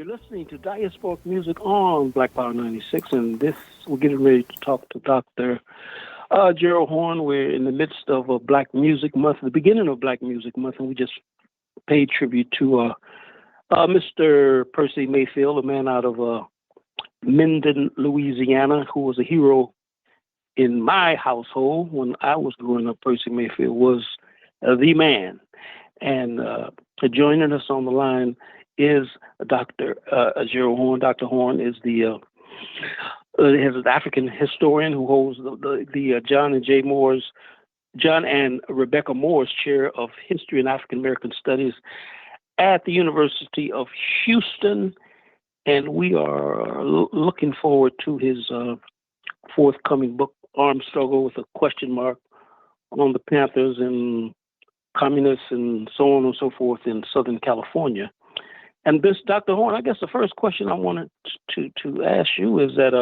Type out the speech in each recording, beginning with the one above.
listening to Diasporic Music on Black Power 96, and we're getting ready to talk to Dr. Gerald Horne. We're in the midst of a Black Music Month, the beginning of Black Music Month, and we just paid tribute to Mr. Percy Mayfield, a man out of Minden, Louisiana, who was a hero in my household when I was growing up. Percy Mayfield was the man. And joining us on the line is Dr. Gerald Horne. Dr. Horne is the African historian who holds the John and Rebecca Moore's Chair of History and African American Studies at the University of Houston. And we are looking forward to his forthcoming book, Armed Struggle, with a question mark on the Panthers and communists and so on and so forth in Southern California. And this, Dr. Horne, I guess the first question I wanted to ask you is that,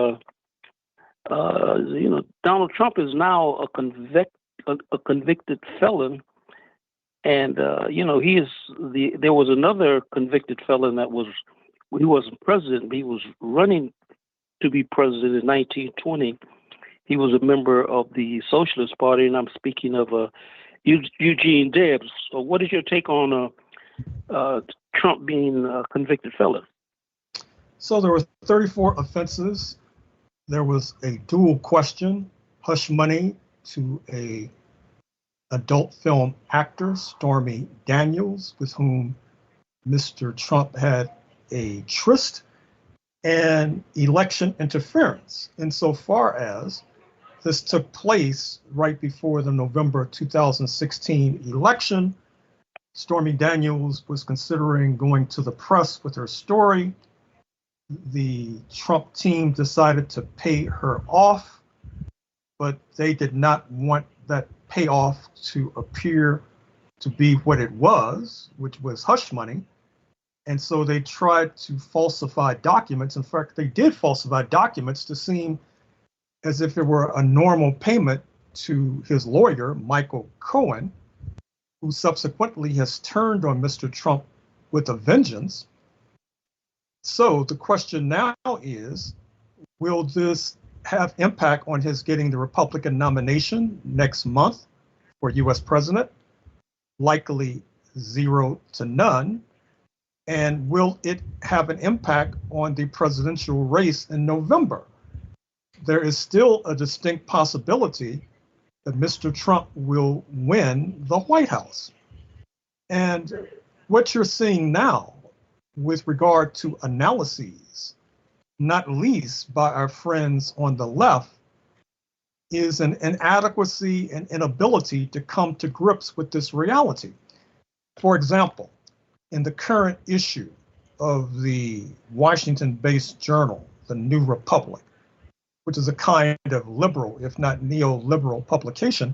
Donald Trump is now a convicted felon. And, there was another convicted felon he wasn't president, but he was running to be president in 1920. He was a member of the Socialist Party, and I'm speaking of Eugene Debs. So what is your take on Trump being a convicted felon? So there were 34 offenses. There was a dual question, hush money to a adult film actor, Stormy Daniels, with whom Mr. Trump had a tryst, and election interference, insofar as this took place right before the November 2016 election. Stormy Daniels was considering going to the press with her story. The Trump team decided to pay her off, but they did not want that payoff to appear to be what it was, which was hush money. And so they tried to falsify documents. In fact, they did falsify documents to seem as if it were a normal payment to his lawyer, Michael Cohen, who subsequently has turned on Mr. Trump with a vengeance. So the question now is, will this have impact on his getting the Republican nomination next month for U.S. president? Likely 0 to none. And will it have an impact on the presidential race in November? There is still a distinct possibility that Mr. Trump will win the White House. And what you're seeing now with regard to analyses, not least by our friends on the left, is an inadequacy and inability to come to grips with this reality. For example, in the current issue of the Washington-based journal, The New Republic, which is a kind of liberal, if not neoliberal publication,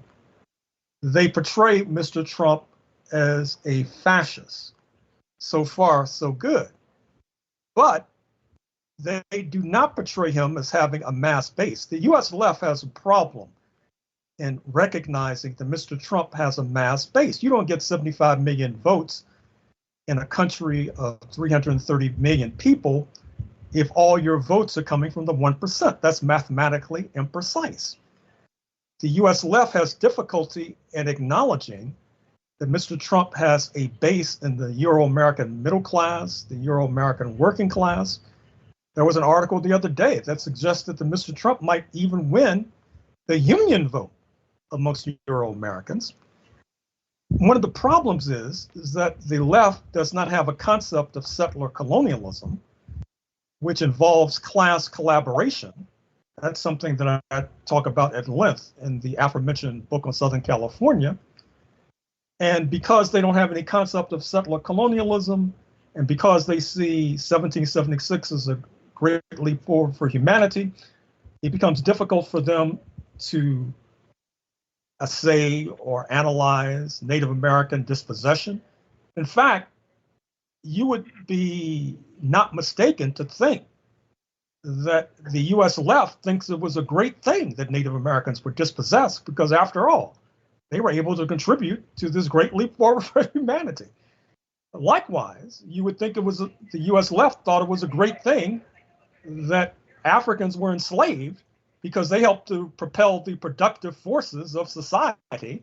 they portray Mr. Trump as a fascist. So far, so good. But they do not portray him as having a mass base. The U.S. left has a problem in recognizing that Mr. Trump has a mass base. You don't get 75 million votes in a country of 330 million people if all your votes are coming from the 1%. That's mathematically imprecise. The U.S. left has difficulty in acknowledging that Mr. Trump has a base in the Euro-American middle class, the Euro-American working class. There was an article the other day that suggested that Mr. Trump might even win the union vote amongst Euro-Americans. One of the problems is that the left does not have a concept of settler colonialism, which involves class collaboration. That's something that I talk about at length in the aforementioned book on Southern California. And because they don't have any concept of settler colonialism, and because they see 1776 as a great leap forward for humanity, it becomes difficult for them to assay or analyze Native American dispossession. In fact, you would be not mistaken to think that the U.S. left thinks it was a great thing that Native Americans were dispossessed, because after all, they were able to contribute to this great leap forward for humanity. Likewise, you would think the U.S. left thought it was a great thing that Africans were enslaved because they helped to propel the productive forces of society,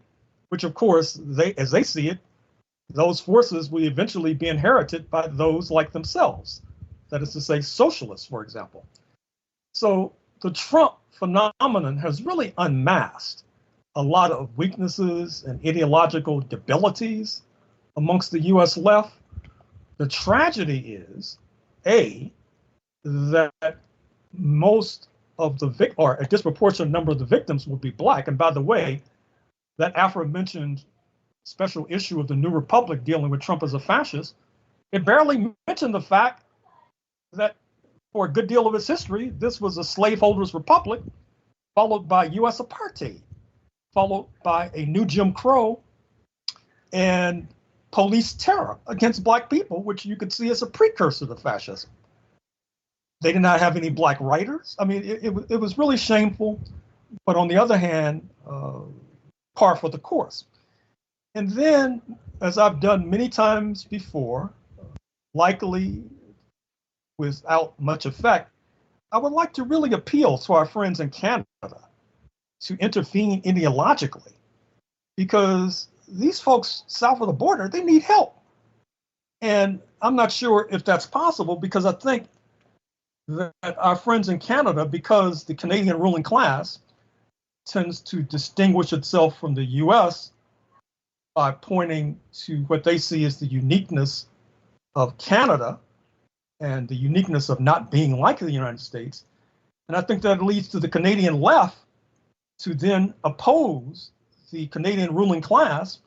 which of course, as they see it, those forces will eventually be inherited by those like themselves. That is to say, socialists, for example. So the Trump phenomenon has really unmasked a lot of weaknesses and ideological debilities amongst the U.S. left. The tragedy is, that most of or a disproportionate number of the victims will be Black. And by the way, that aforementioned special issue of the New Republic dealing with Trump as a fascist, it barely mentioned the fact that for a good deal of its history, this was a slaveholders' republic, followed by U.S. apartheid, followed by a new Jim Crow and police terror against Black people, which you could see as a precursor to fascism. They did not have any Black writers. I mean, it was really shameful, but on the other hand, par for the course. And then, as I've done many times before, likely without much effect, I would like to really appeal to our friends in Canada to intervene ideologically, because these folks south of the border, they need help. And I'm not sure if that's possible, because I think that our friends in Canada, because the Canadian ruling class tends to distinguish itself from the US by pointing to what they see as the uniqueness of Canada and the uniqueness of not being like the United States. And I think that leads to the Canadian left to then oppose the Canadian ruling class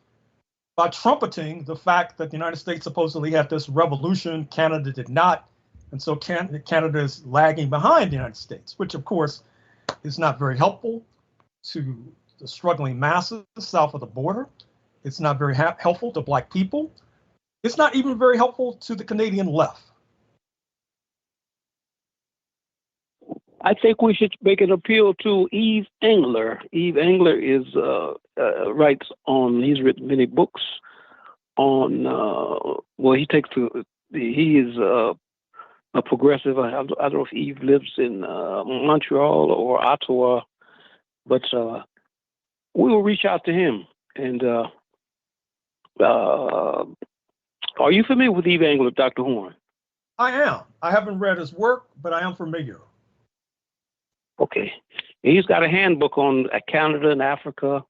by trumpeting the fact that the United States supposedly had this revolution, Canada did not. And so Canada is lagging behind the United States, which of course is not very helpful to the struggling masses south of the border. It's not very helpful to Black people. It's not even very helpful to the Canadian left. I think we should make an appeal to Eve Engler. Eve Engler is writes on. He's written many books on. He is a progressive. I don't know if Eve lives in Montreal or Ottawa, but we will reach out to him. And are you familiar with Eve Engler, Dr. Horne? I am. I haven't read his work, but I am familiar. Okay. He's got a handbook on Canada and Africa,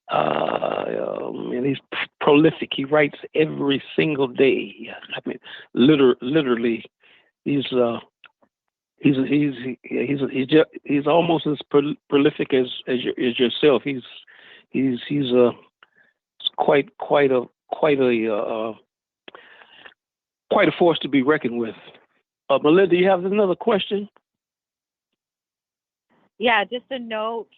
and he's prolific. He writes every single day. I mean, literally, he's almost as prolific as yourself. He's quite a force to be reckoned with. Melinda, you have another question? Yeah, just a note,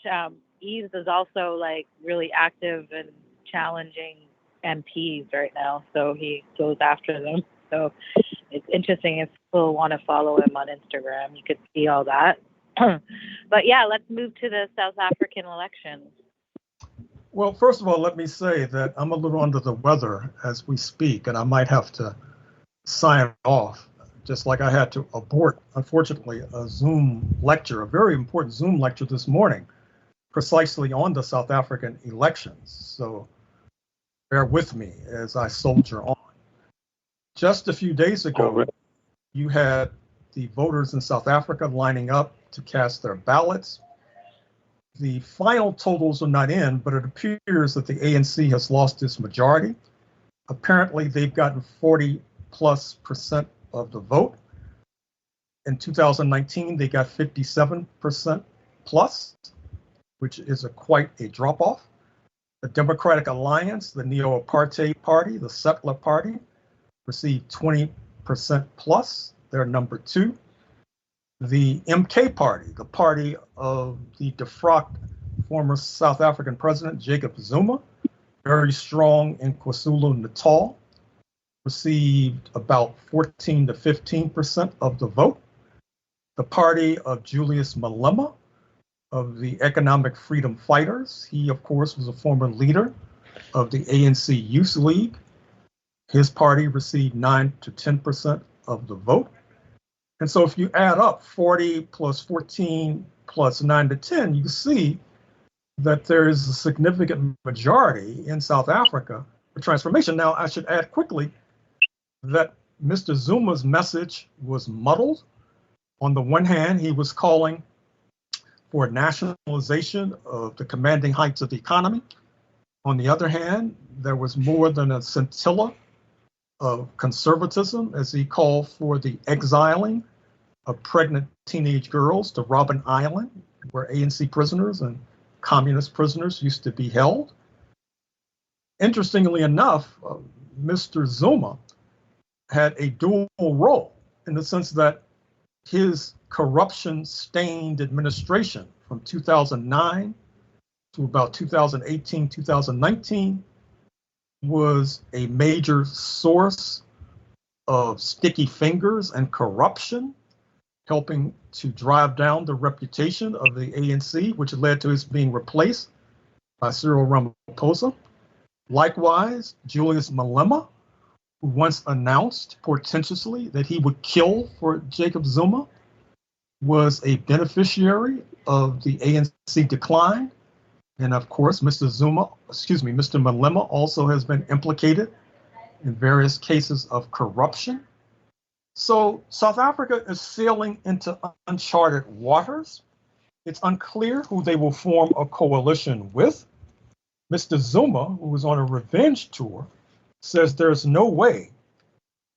Eves is also like really active and challenging MPs right now, so he goes after them. So it's interesting if people want to follow him on Instagram, you could see all that. But yeah, let's move to the South African elections. Well, first of all, let me say that I'm a little under the weather as we speak, and I might have to sign off, just like I had to abort, unfortunately, a Zoom lecture, a very important Zoom lecture this morning, precisely on the South African elections. So bear with me as I soldier on. Just a few days ago, you had the voters in South Africa lining up to cast their ballots. The final totals are not in, but it appears that the ANC has lost its majority. Apparently, they've gotten 40+% of the vote. In 2019, they got 57% plus, which is quite a drop-off. The Democratic Alliance, the Neo-Apartheid Party, the Settler Party, received 20% plus. They're number 2. The MK Party, the party of the defrocked former South African president Jacob Zuma, very strong in KwaZulu-Natal, received about 14 to 15% of the vote. The party of Julius Malema, of the Economic Freedom Fighters, he of course was a former leader of the ANC Youth League, His party received 9 to 10% of the vote. And so if you add up 40 plus 14 plus 9 to 10, you see that there is a significant majority in South Africa for transformation. Now, I should add quickly that Mr. Zuma's message was muddled. On the one hand, he was calling for nationalization of the commanding heights of the economy. On the other hand, there was more than a scintilla of conservatism as he called for the exiling of pregnant teenage girls to Robben Island, where ANC prisoners and communist prisoners used to be held. Interestingly enough, Mr. Zuma had a dual role in the sense that his corruption-stained administration from 2009 to about 2018, 2019 was a major source of sticky fingers and corruption, helping to drive down the reputation of the ANC, which led to his being replaced by Cyril Ramaphosa. Likewise, Julius Malema, who once announced portentously that he would kill for Jacob Zuma, was a beneficiary of the ANC decline. And of course, Mr. Malema also has been implicated in various cases of corruption. So South Africa is sailing into uncharted waters. It's unclear who they will form a coalition with. Mr. Zuma, who was on a revenge tour, says there's no way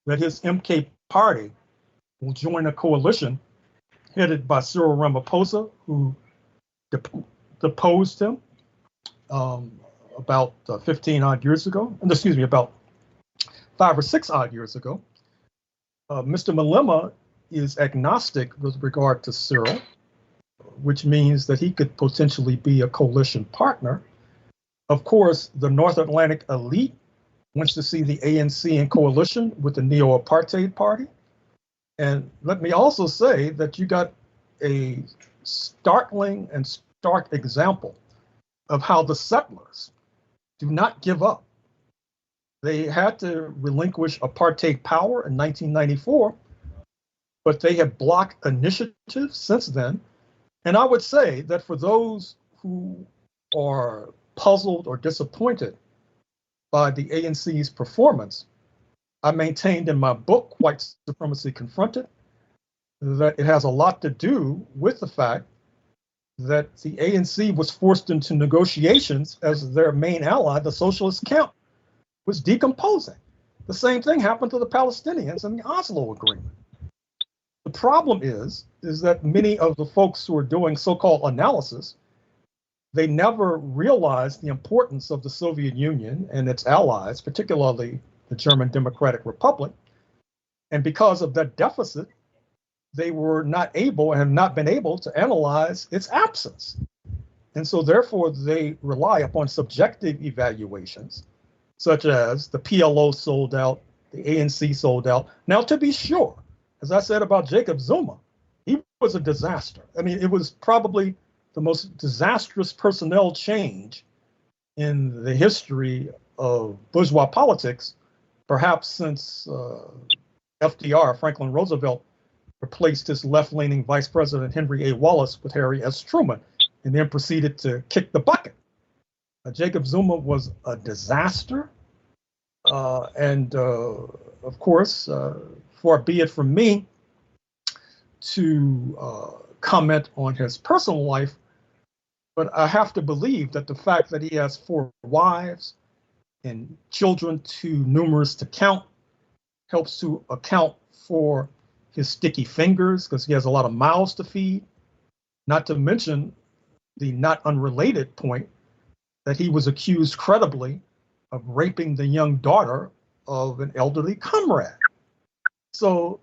that his MK party will join a coalition headed by Cyril Ramaphosa, who deposed him about 15 odd years ago, about 5 or 6 odd years ago. Mr. Malema is agnostic with regard to Cyril, which means that he could potentially be a coalition partner. Of course, the North Atlantic elite wants to see the ANC in coalition with the Neo-Apartheid Party. And let me also say that you got a startling and stark example of how the settlers do not give up. They had to relinquish apartheid power in 1994, but they have blocked initiatives since then. And I would say that for those who are puzzled or disappointed by the ANC's performance, I maintained in my book, White Supremacy Confronted, that it has a lot to do with the fact that the ANC was forced into negotiations as their main ally, the socialist camp, was decomposing. The same thing happened to the Palestinians in the Oslo Agreement. The problem is that many of the folks who are doing so-called analysis, they never realized the importance of the Soviet Union and its allies, particularly the German Democratic Republic. And because of that deficit, they were not able and have not been able to analyze its absence. And so therefore they rely upon subjective evaluations, such as the PLO sold out, the ANC sold out. Now, to be sure, as I said about Jacob Zuma, he was a disaster. I mean, it was probably the most disastrous personnel change in the history of bourgeois politics, perhaps since FDR, Franklin Roosevelt, replaced his left-leaning Vice President Henry A. Wallace with Harry S. Truman, and then proceeded to kick the bucket. Jacob Zuma was a disaster, and of course, far be it from me to comment on his personal life, but I have to believe that the fact that he has 4 wives and children too numerous to count helps to account for his sticky fingers, because he has a lot of mouths to feed, not to mention the not unrelated point that he was accused credibly of raping the young daughter of an elderly comrade. So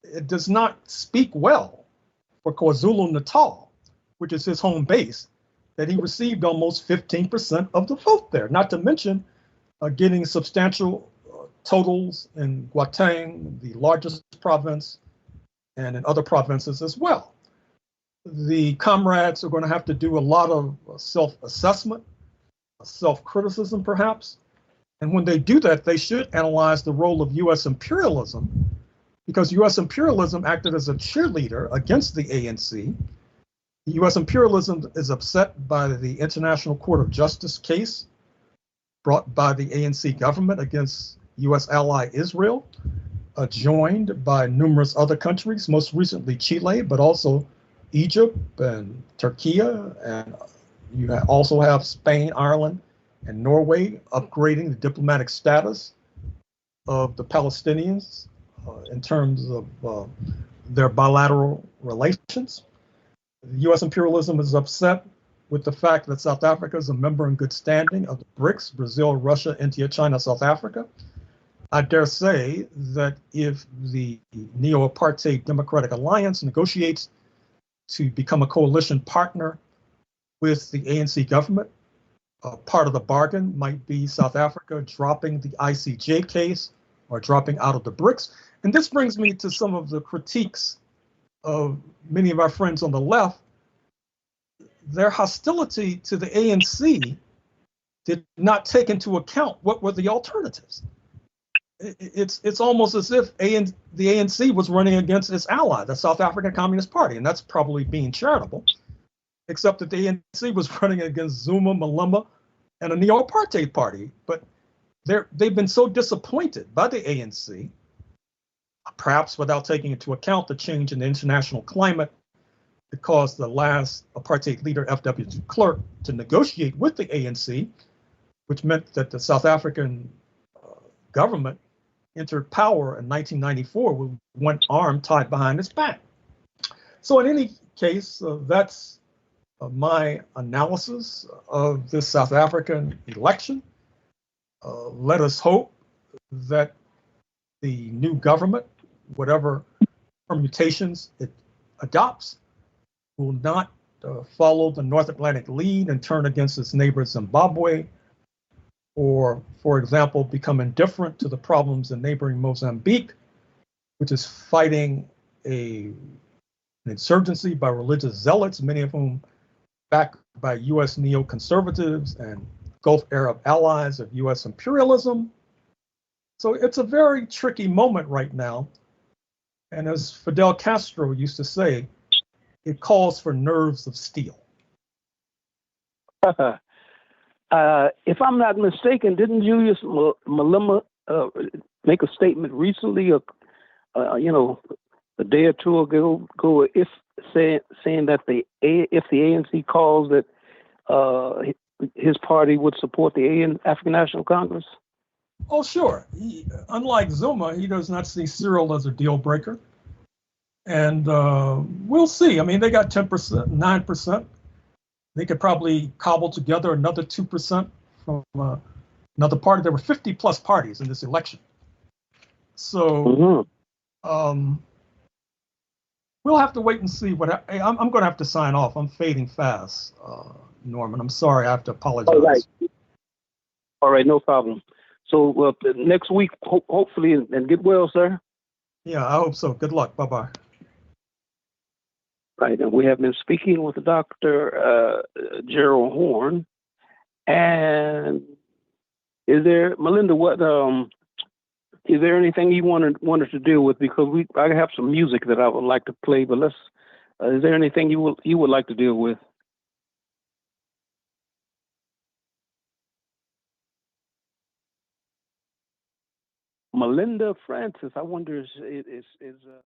it does not speak well for KwaZulu-Natal, which is his home base, that he received almost 15% of the vote there, not to mention getting substantial totals in Gauteng, the largest province, and in other provinces as well. The comrades are going to have to do a lot of self-assessment, self-criticism perhaps, And when they do that, they should analyze the role of U.S. imperialism, because U.S. imperialism acted as a cheerleader against the ANC. U.S. imperialism is upset by the International Court of Justice case brought by the ANC government against U.S. ally Israel, joined by numerous other countries, most recently Chile, but also Egypt and Turkey, and you also have Spain, Ireland, and Norway upgrading the diplomatic status of the Palestinians in terms of their bilateral relations. U.S. imperialism is upset with the fact that South Africa is a member in good standing of the BRICS, Brazil, Russia, India, China, South Africa. I dare say that if the neo-apartheid Democratic Alliance negotiates to become a coalition partner with the ANC government, part of the bargain might be South Africa dropping the ICJ case or dropping out of the BRICS. And this brings me to some of the critiques of many of our friends on the left. Their hostility to the ANC did not take into account what were the alternatives. It's almost as if the ANC was running against its ally, the South African Communist Party, and that's probably being charitable, except that the ANC was running against Zuma, Malema, and a neo-apartheid party. But they've been so disappointed by the ANC, perhaps without taking into account the change in the international climate that caused the last apartheid leader, F.W. de Klerk, to negotiate with the ANC, which meant that the South African government entered power in 1994 with one arm tied behind its back. So in any case, that's my analysis of this South African election. Let us hope that the new government, whatever permutations it adopts, will not follow the North Atlantic lead and turn against its neighbor Zimbabwe, or, for example, become indifferent to the problems in neighboring Mozambique, which is fighting an insurgency by religious zealots, many of whom backed by U.S. neoconservatives and Gulf Arab allies of U.S. imperialism. So it's a very tricky moment right now. And as Fidel Castro used to say, it calls for nerves of steel. If I'm not mistaken, didn't Julius Malema make a statement recently, a day or two ago, saying that if the ANC calls that his party would support the African National Congress? Oh, sure. Unlike Zuma, he does not see Cyril as a deal breaker. And we'll see. I mean, they got 10%, 9%. They could probably cobble together another 2% from another party. There were 50 plus parties in this election. So we'll have to wait and see I'm going to have to sign off. I'm fading fast, Norman. I'm sorry. I have to apologize. All right, no problem. So next week, hopefully, and get well, sir. Yeah, I hope so. Good luck. Bye-bye. Right, and we have been speaking with Dr. Gerald Horne. And is there, Melinda, is there anything you wanted to deal with? Because I have some music that I would like to play, but is there anything you would like to deal with? Melinda Francis, I wonder is